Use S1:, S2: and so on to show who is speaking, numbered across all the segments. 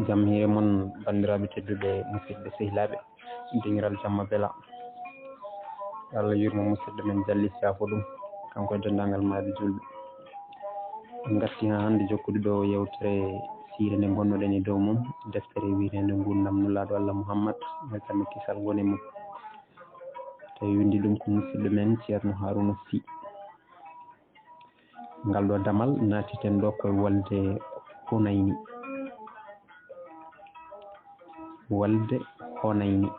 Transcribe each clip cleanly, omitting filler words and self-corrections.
S1: jam hiire mon bandiraɓe tedduɓe musidɓe sehilaɓe dingiral jamma bela Allah yurmo musidɗo men Jalli Safo ɗum kanko e dendagal maaɓe julɓe en garti ha hande jokkude ɗo yewtere siire nde gonnoɗen e dow mum deftere wiitende gurdam nulaɗo Allah Mouhammad mo kamɓe kisal woni mum tawi windi ɗum ko musidɗo men Ceerno Harouna Sy ngal ɗo damal natiten ɗo koye wolde Honayni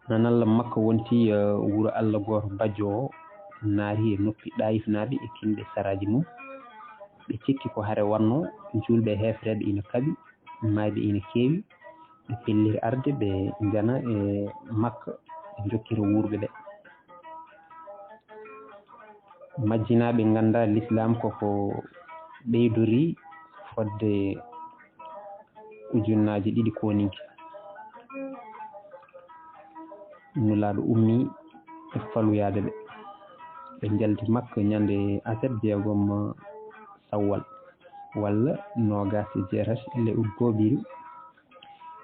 S1: nan Allah makka wonti wuuro Allah goto Badio o naari e noppi ɗayifnaɓe e kinɗe saraji mum ɓe cikki ko haare wanno julɓe hefreɓe ina kaaɓi maaɓe ina keewi ɓe pelliri arde ɓe jana e makka ɓe jokkira wuurɓe ɓe majjinaɓe ganda l'islam koko ɓeydori fodde ujunnaje 2 koninki nulaɗo ummi e faluyade ɓe jalti makka ñande aset 6 sawwal walla 28 lewru goɓiri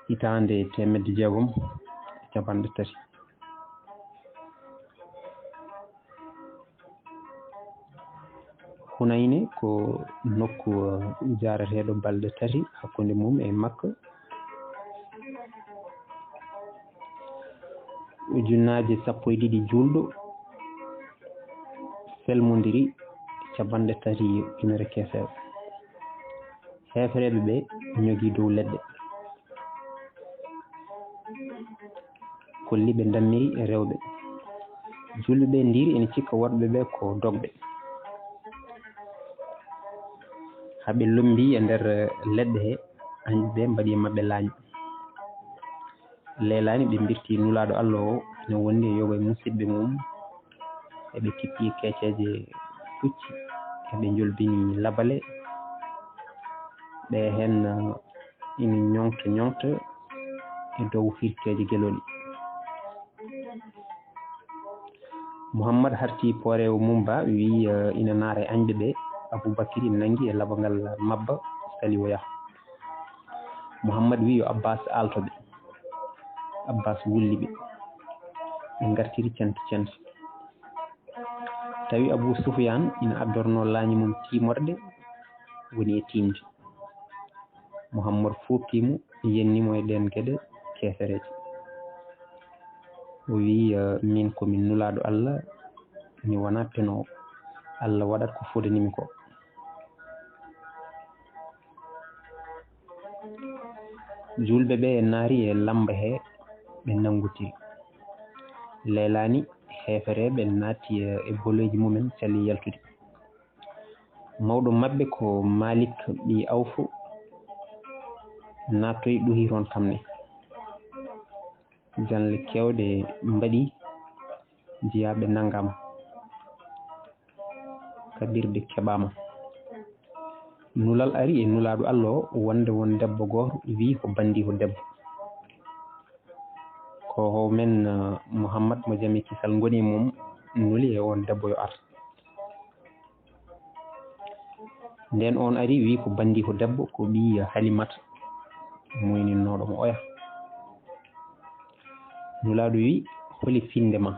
S1: hitande 653 Hunayne ko nokku jarateɗo balɗe 3 hakkude mum e makka ujunnaje 12 julɗo felmodiri 30 ujunere kesewo hefreɓe ɓe ñogui dow leɗɗe kolliɓe dammiri e rewɓe julɓe ɓe ndiri ene cikka worɓe ɓe ko dogɓe haaɓe lombi e nder leɗɗe he añɓe mbaɗi e mabɓe laañ leelani ɓe birti nulaɗo Allah o ene wonni e yogo e musidɓe mum eɓe tippi keceje pucci eɓe jolbini labale ɓe hen ina ñoŋta e dow firteje gueloli Mouhammad harti poorewo Mumba wi ina naara e añɓe ɓe Aboubacry nangi e labangal mabba sali o yaha Mouhammad wi yo Abbas altoɓe Abbas wulliɓe ɓe gartiri cente tawi Abou Soufiane ina addorno laañi mum timorɗe woni e tinde Mouhammad foftimo yennimo e ɗen gueɗe kesereje o wi min komin nulaɗo Allah mi wona penowo Allah waɗat ko fodanimi ko julɓe ɓe naari e lamba he ɓe nanggutiri leelani hefereɓe naati e boloji mumen sali yaltude mawɗo mabɓe ko Malik ɓi Awfu nattoyi ɗuhi toon kamne janle kewɗe mbaɗi jiyaɓe nanggama kaɓirɗe keɓama nulal ari e nulaɗo Allah o wonde won debbo goto wi ko bandiko debbo ko men Mouhammad mo jami kisal goni mum nuli e on debbo yo ar nden on ari wi ko bandiko debbo ko ɓi Halimata moyninnoɗo mo oya nulaɗo wi holi finde ma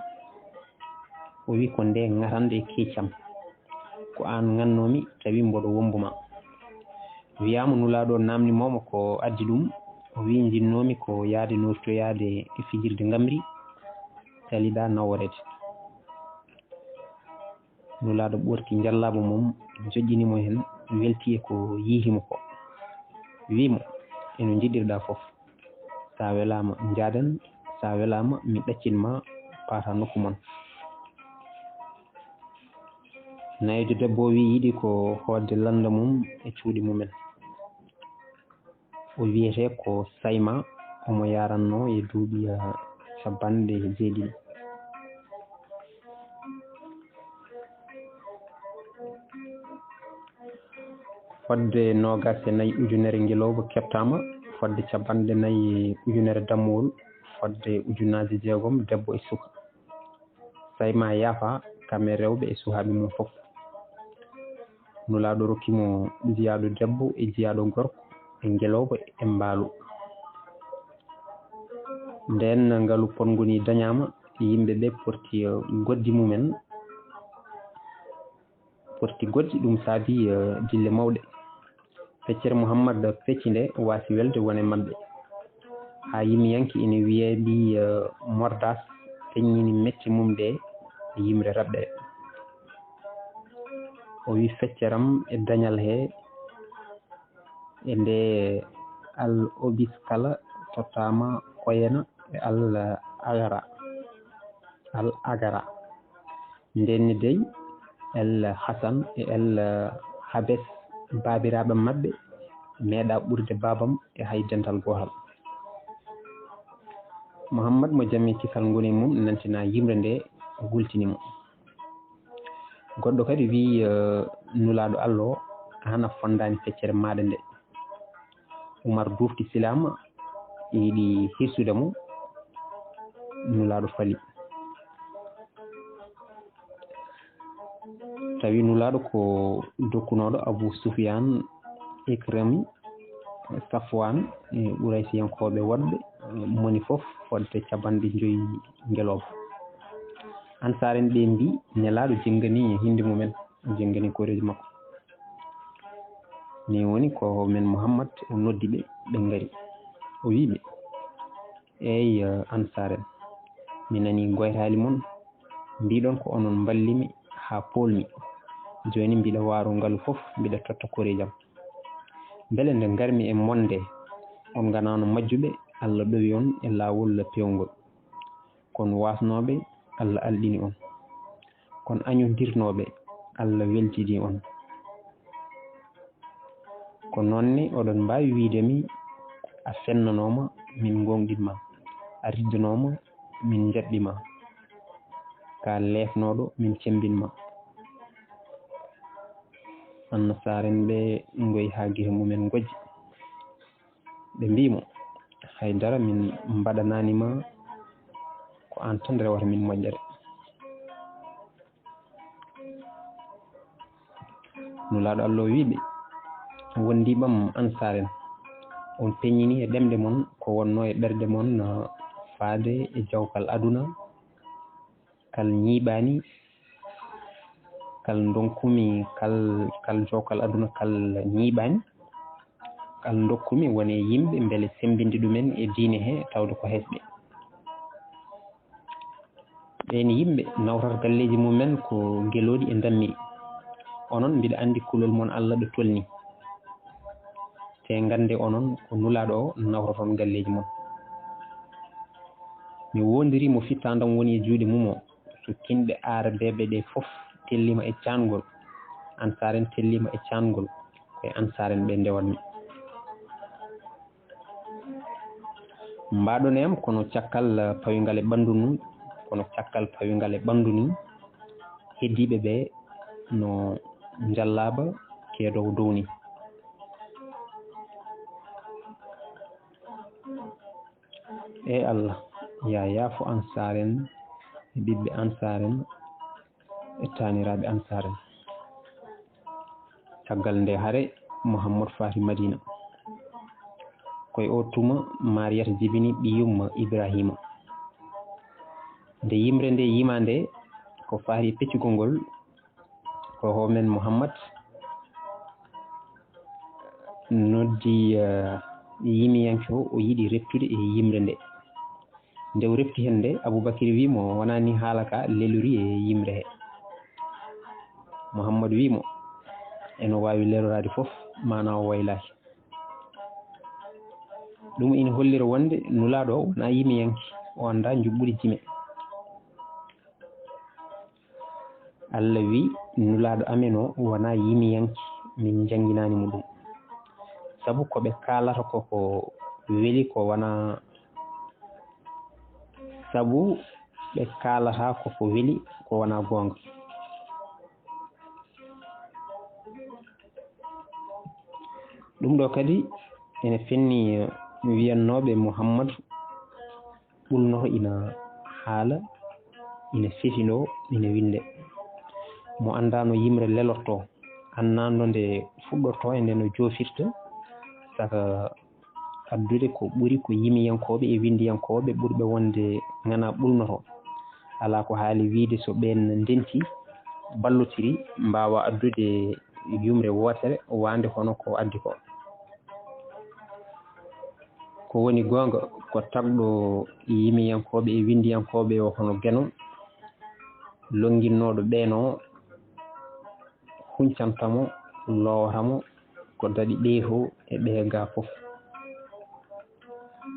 S1: o wi ko nde gatande e keccam ko an gannomi tawi mboɗo wombuma wiyama nulaɗo namdimomo ko addi ɗum o wi jinnomi ko yaade nortoyade e fijirde gamri taliɗa naworede nulaɗo ɓorti jallabo mum joƴƴinimo hen welti e ko yiitimo ko wimo eno jiɗirɗa foof sa welama jadan sa welama mi ɗaccinma pata nokku mon nayijo debbo o wi yiiɗi ko hodde landa mum e cuuɗi mumen o wiyete ko Sayma omo yaranno e duuɓi 70 fodde 24 ujunere ngeloba keptama fodde 40 ujunere dammowol fodde ujunnaje 6 debbo e suka Sayma yaafa kamɓe rewɓe e suhaaɓe mum fof nulaaɗo rokkimo jiyaɗo debbo e jiyaɗo gorko e ngelooba e mbaalu. Nden ngalu pongoni dañaama yimɓe ɓe porti goddi mumen porti goɗɗi ɗum saabi dille mawɗe. Feccere Mouhammad fecci nde waasi welde wone maɓɓe haa yimiyanke ina wiyeeɓi mordas feññini metti mum nde e yimre raɓɓere. O wi fecceram e dañal he e nde al obis kala tottama koyena e al agara ndenni dey el hasan e el habes babiraɓe maɓɓe meeɗa ɓurde babam e hay dental gotal. Mouhammad mo jammi kisal ngoni mum nantina yimre nde wultinimo. Goɗɗo kadi wi nulaɗo Allah o hana fondani feccere maɗa nde. Umar dufti silama yiɗi hirsude mo, nulaɗo fali. Tawi nulaɗo ko dokkunoɗo Abou Soufiane, Ikrami, Safwan e Ɓuraysiyankoɓe woɗɓe moni fof fodde capanɗe 5 ngeloba. Ansar en ɓe mbi nelaɗo jenggani hinde mumen, jenggani koreji makko. Ni woni ko men Mouhammad o noddi ɓe ngari. O wiɓe eyi Ansar en, mi nani goytali mon mbiɗon ko onon ballimi ha polmi. Joni mbiɗa waro ngalu fof mbiɗa totta korejam. Beele nde garmi e monde on ganano majjuɓe, Allah ɗowi on e lawol pewngol. Kon wasnoɓe, Allah alɗini on. Kon añodirnoɓe, Allah weltidi on. Ko nonne oɗon mbawi wiidemi a fennanoma min gonɗinma, a riddanoma min jaɓɓima, ka lefnoɗo min cembinma. Annasaren ɓe goyi ha guite mumen gojji. Ɓe mbimo haydara min mbaɗananima, ko an tan rewata min moƴƴere. Nulaɗo Allah o wiɓe wondiɓam Ansaren, on peññini e ɗemɗe mon ko wonno e ɓerde mon faade e jawkal aduna, kal ñiɓani, kal donkumi, kal jawkal aduna kal ñiɓani, kal dokkumi wone yimɓe beele sembinde ɗumen e diine he tawde ko hesɓe. Ɓen yimɓe nawtata galleji mumen ko gueloɗi e dammiri. Onon mbiɗa andi kulol mon Allah ɗo tolni. Te gande onon ko nulaɗo o nawtoton galleji mon. Mi wondiri mo fittandam woni e juuɗe mum o, so kinɓe arabeɓe ɗe fof tellima e cangol, Ansaren tellima e cangol, koye Ansaren ɓe ndewatmi. Mbaɗon e am kono cakkal pawingal e ɓandu ni, kono cakkal pawingal e ɓandu ni, heddiɓe ɓe no jallaba keedowo dow ni. E Allah ya yaafo Ansaren e ɓiɓɓe Ansaren e taniraɓe Ansaren. Caggal nde haare Mouhammad Fati Madina koye o tuma Mariata jibini ɓiyum Ibrahima. Nde yimre nde yima nde ko faari peccugol ngol ko homen Mouhammad noddi yimiyanke o yiɗi reftude e yimre nde. Nde o refti hen nde Aboubacry wimo wona ni haala ka lelori e yimre he. Mouhammad wimo eno wawi lelorade foof mana o waylaki. Ɗum ina hollira wonde nulaɗo o wona yimiyanke, o anda juɓɓude jime. Allah wi nulaɗo amen o wona yimiyanke, min jangguinanimo ɗum. Saabu koɓe kalata koko weeli ko wona, saabu ɓe kalata koko weeli ko wona gonga. Ɗum ɗo kadi ene fenni wiyannoɓe Mouhammad ɓulnoto ina haala, ina fetino, ina winde. Mo andano yimre lelorto, annano nde fuɗɗorto e nde no jofirta, saka addude ko ɓuri ko yimiyankoɓe e windiyankoɓe ɓurɓe wonde ngana ɓulnoto ala ko haali wiide so ɓen ndenti ballotiri mbawa addude yumre wotere wande hono ko addi ko woni gonga ko tagɗo yimiyankoɓe e windiyankoɓe o hono gueno longinnoɗo ɓeeno huncantamo lowatamo ko daɗi ɗeeto e ɓeega fof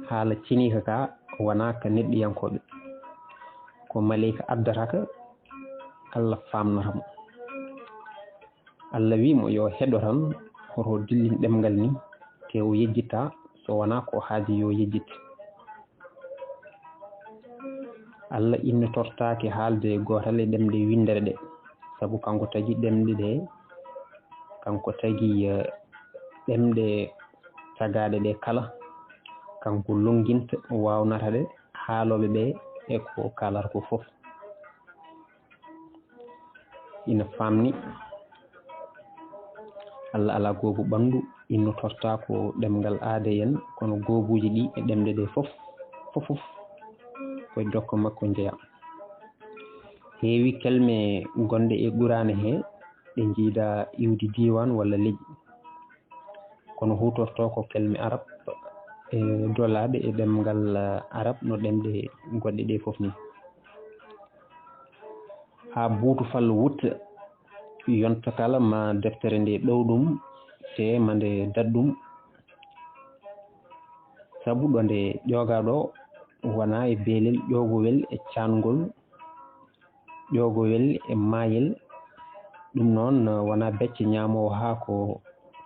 S1: haala cinika ka wona ka neɗɗiyankoɓe ko maleyka addataka Allah famnatamo Allah wimo yo heɗo tan hoto dillin ɗemgal ni te o yejjitta so wona ko haaji yo yejjit Allah innotortake haalde gotal e ɗemɗe windere ɗe sabu kanko tagi ɗemɗe ɗe kanko tagi ɗemɗe tagaɗe ɗe kala kanko longinta wawnata ɗe haaloɓe ɓe e ko kalata ko fof ina famni Allah ala goobu ɓandu innotorta ko ɗemgal aada en kono goobuji ɗi e ɗemɗe ɗe fof koye dokka makko jeeya heewi kelme gonɗe e ɓurane he ɗe jiida iwdi diwan walla leƴƴi kono hutorto ko kelme arab e dolaɓe e ɗemgal arab no ɗemɗe goɗɗe ɗe fof ni ha buutu fallo wutta yonta kala ma deftere nde ɗow ɗum te mande daɗɗum sabu ɗo nde ƴogaɗo wona e beelel ƴogowel e cangol ƴogowel e maayel ɗum noon wona becce ñamowo ha ko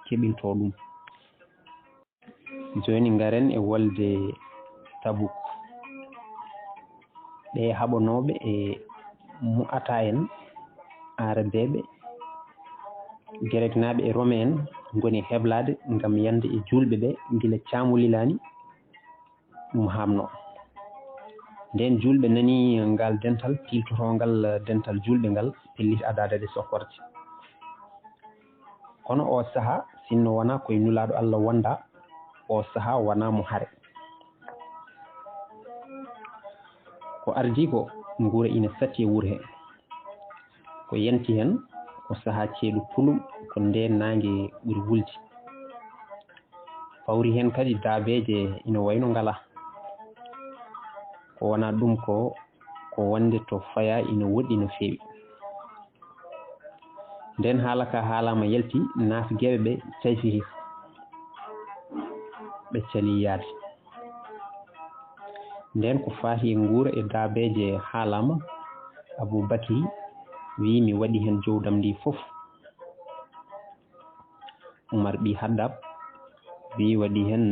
S1: keɓinto ɗum joni garen e wolde Tabuk ɗe haɓanoɓe e mu ata en arabeɓe Greknaɓe e Rome en goni heblade gam yande e julɓe ɓe guila camolilani ɗum hamno nden julɓe nani ngal dental tiltotongal dental julɓe ngal pellit adade ɗe sokkorde kono o saaha sinno wona koye nulaɗo Allah wonda o saaha wona mo haare ko ardi ko guura ina satti e wuuro he ko yanti hen ko saaha ceeɗu pulum ko nde nangue ɓuuri wulde fawri hen kadi daabeje ina wayno ngala ko wona ɗum ko wonde to faya ina woɗɗi no feewi nden haala ka haalama yalti nafgueɓe ɓe sayfiri ɓe cali yaade nden ko faati e guura e daabeje haalama Aboubacry wi mi waɗi hen jowdam ndi fof Oumar ɓi Haddab wi waɗi hen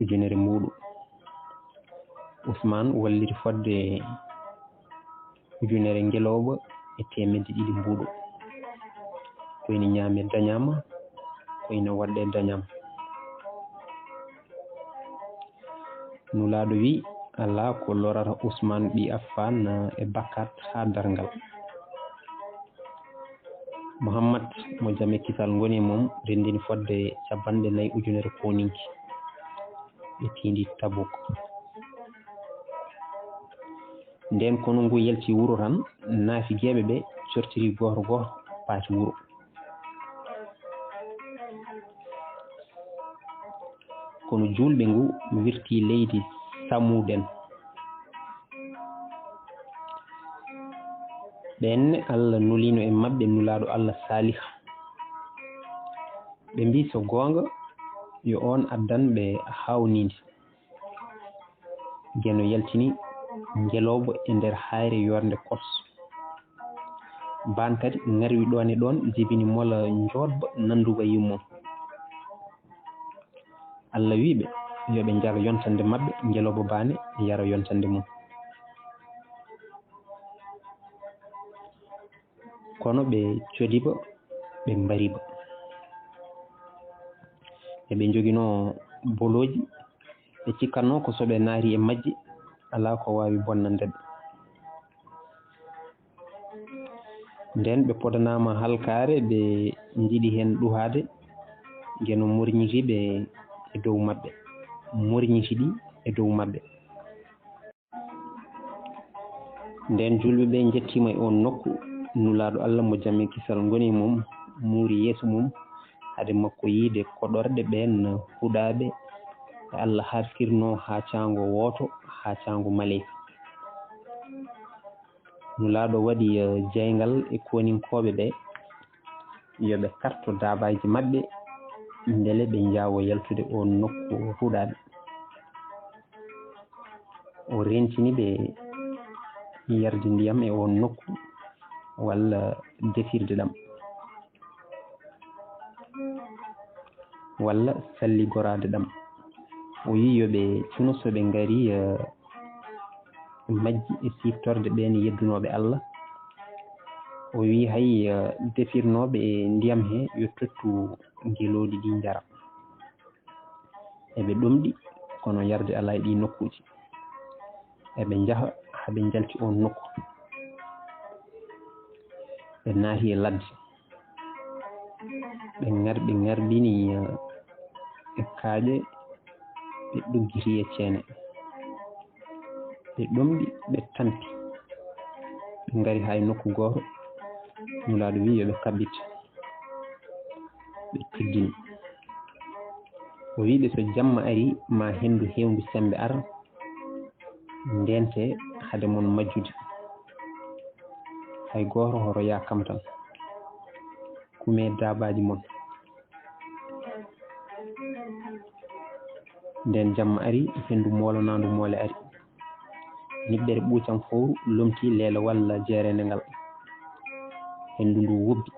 S1: ujunere muɗum Ousmane walliti fodde ujunere ngeloba e temedde ɗiɗi mbuɗo ko ina ñaame dañama ko ina waɗɗe dañama nulaɗo wi ala ko lorata Ousmane ɓi Affan e bakkat ha dargal Mouhammad mo jame kisal goni mom rendini fodde capanɗe 4 ujunere poninki ɓe tindi Tabuk nden kono ngu yalti wuuro tan nafigueɓe ɓe cortiri goto goto paati wuuro kono julɓe ngu wirti leydi Samuden ɓenne Allah nulino e mabɓe nulaɗo Allah Salih ɓe mbi so gonga yo on addanɓe hawnide gueno yaltini ngeloba e nder hayre yorde kos ban kadi ngarwi ɗon e ɗon jibini mola jodba nanduga yummum Allah wiɓe yoɓe jara yontande mabɓe ngeloba bane yara yontande mum kono ɓe codiba ɓe mbariba eɓe joguino boloji ɓe cikkanno ko soɓe naari e majji ala ko wawi bonnandeɓe nden ɓe podanama halkare ɓe jiiɗi hen ɗuhade gueno morñiriɓe e dow maɓɓe, morñiti ɗi e dow maɓɓe. Nden julɓe ɓe jettima e on nokku, nulaaɗo Allah mo jam e kisal ngoni mum muuri yeeso mum hade makko yiide koɗorɗe ɓen huɗaaɓe e Allah harkirno haa caango wooto haa caango maleyka. Nulaaɗo waɗi jeyngal e koninkooɓe ɓe yo ɓe karto daabaaji maɓɓe mbele ɓe njaawo yaltude on nokku huɗaaɓe. O rentini ɓe yarde ndiyam e on nokku walla defirde ɗam walla salligoraade ɗam. O wi yo ɓe cuno so ɓe ngari majji e siftorde ɓen yeddunoɓe Allah. O wi hay defirnoɓe e ndiyam he yo tottu ngeloɗi ɗi jara, eɓe ɗomɗi kono yarde ala e ɗi nokkuji, eɓe jaaha haɓe jalti on nokku, ɓe naati e ladde, ɓe ngardini e kaaƴe, ɓe ɗoggiti e ceene, ɓe ɗomɗi, ɓe tampi, ɓe ngari hay nokku goto. Nulaaɗo wi yo ɓe kabbite, ɓe teddini. O wiɓe so jamma ari ma hendu hewndu sembe ar ndente hade mon majjude, hay goto hoto yakam tan, kume dabaji mon. Nden jamma ari hendu molanadu moole ari, niɓɓere ɓuucam fowru lomti leela walla jeerende ngal, hendu ndu wobbi.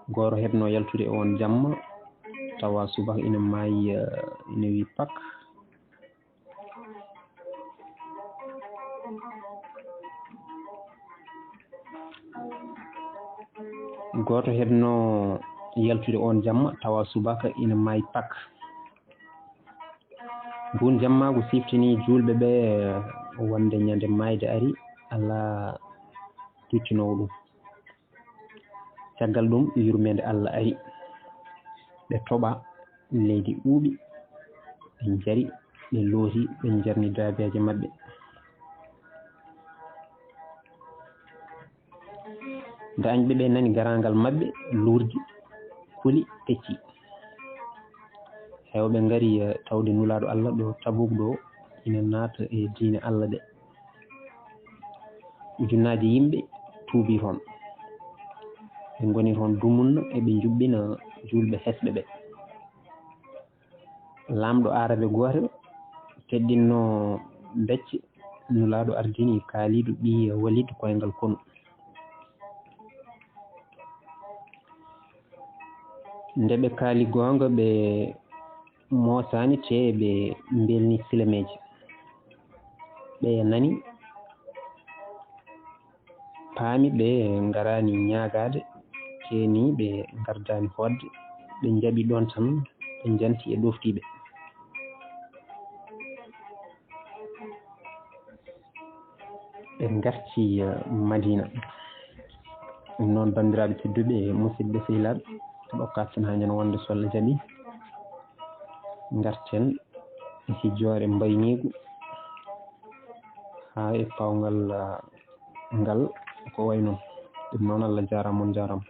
S1: Goto heɓno yaltude on jamma tawa subaka ina maayi, ina wi pak. Goto heɓno yaltude on jamma tawa subaka ina maayi pak. Ngun jammagu siftini julɓe ɓe wonde ñande mayde ari Allah tuccinowo ɗum. Caggal ɗum yurmede Allah ari, ɓe toɓa leydi ɓuuɓi, ɓe jari, ɓe looti, ɓe jarni daabiyaji maɓɓe. Nde añɓe ɓe nani garangal maɓɓe lurdi, kuli, pecci. Hewɓe ngari tawde nulaaɗo Allah ɗo Tabuk ɗo ina naata e diine Allah ɗe. Ujunnaji yimɓe tuubi toon, ɓe ngoni toon dumunna eɓe juɓɓina julɓe hesɓe ɓe. Laamɗo Arabe gooto teddinno becce, nulaaɗo ardini kaaliiɗo ɓi Walid koyngal konu. Nde ɓe kaali goonga ɓe moosaani te ɓe mbelni silameji, ɓe nani paami, ɓe ngarani ñaagaade teeni, ɓe ngardani hoodde, ɓe jaɓi ɗon tan, ɓe janti e ɗoftiɓe. Ɓe ngarti Madina. Ɗum noon bandiraɓe tedduɓe e musidɓe sehilaɓe, ɗo katten ha ñande wonde so Allah jaɓi garten e hijjore mbaynigu ha e pawgal ngal ko way noon. Ɗum noon Allah jarama on jarama.